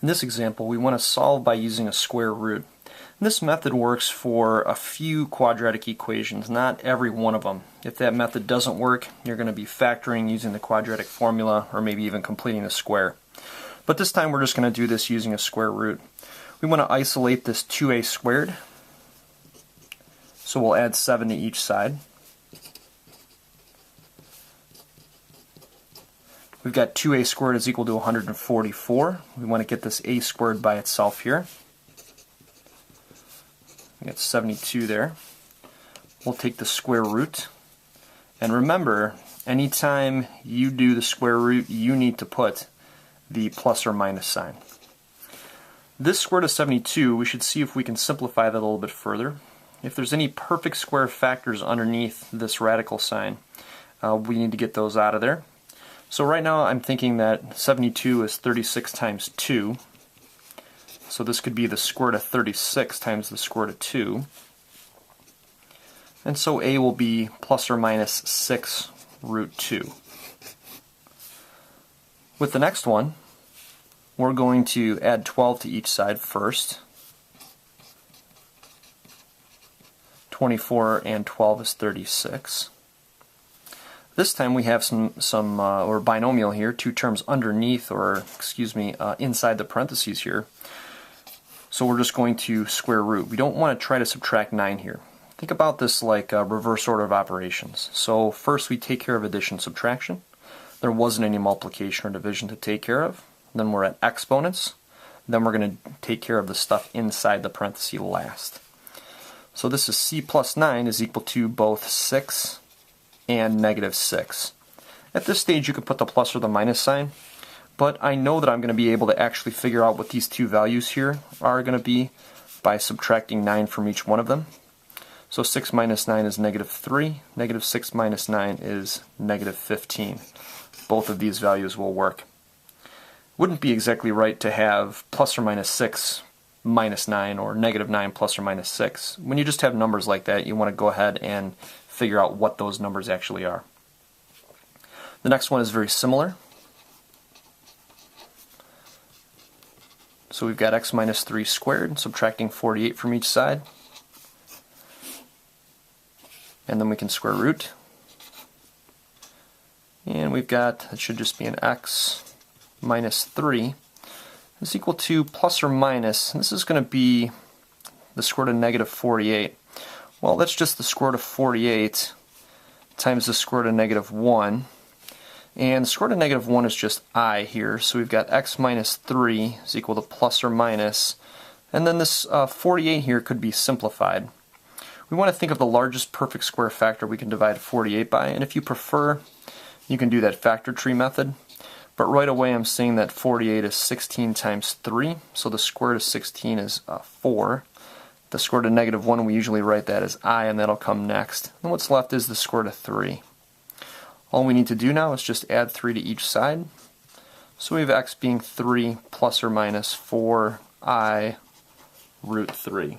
In this example, we want to solve by using a square root. And this method works for a few quadratic equations, not every one of them. If that method doesn't work, you're going to be factoring using the quadratic formula or maybe even completing a square. But this time we're just going to do this using a square root. We want to isolate this 2a squared, so we'll add 7 to each side. We've got 2a squared is equal to 144. We want to get this a squared by itself here. We got 72 there. We'll take the square root. And remember, anytime you do the square root, you need to put the plus or minus sign. This square root of 72, we should see if we can simplify that a little bit further. If there's any perfect square factors underneath this radical sign, we need to get those out of there. So right now I'm thinking that 72 is 36 times 2. So this could be the square root of 36 times the square root of 2. And so a will be plus or minus 6 root 2. With the next one, we're going to add 12 to each side first. 24 and 12 is 36. This time we have some or binomial here, two terms underneath, or inside the parentheses here. So we're just going to square root. We don't want to try to subtract 9 here. Think about this like a reverse order of operations. So first we take care of addition, subtraction. There wasn't any multiplication or division to take care of. Then we're at exponents. Then we're going to take care of the stuff inside the parenthesis last. So this is c plus 9 is equal to both 6 and negative 6. At this stage you can put the plus or the minus sign, but I know that I'm going to be able to actually figure out what these two values here are going to be by subtracting 9 from each one of them. So 6 minus 9 is negative 3, negative 6 minus 9 is negative 15. Both of these values will work. Wouldn't be exactly right to have plus or minus 6 minus 9 or negative 9 plus or minus 6. When you just have numbers like that, you want to go ahead and figure out what those numbers actually are. The next one is very similar. So we've got x minus 3 squared, subtracting 48 from each side. And then we can square root. And we've got, it should just be an x minus 3 is equal to plus or minus, and this is going to be the square root of negative 48. Well, that's just the square root of 48 times the square root of negative 1. And the square root of negative 1 is just I here, so we've got x minus 3 is equal to plus or minus. And then this 48 here could be simplified. We want to think of the largest perfect square factor we can divide 48 by, and if you prefer, you can do that factor tree method. But right away I'm saying that 48 is 16 times 3, so the square root of 16 is 4. The square root of negative 1, we usually write that as I, and that'll come next. And what's left is the square root of 3. All we need to do now is just add 3 to each side. So we have x being 3 plus or minus 4i root 3.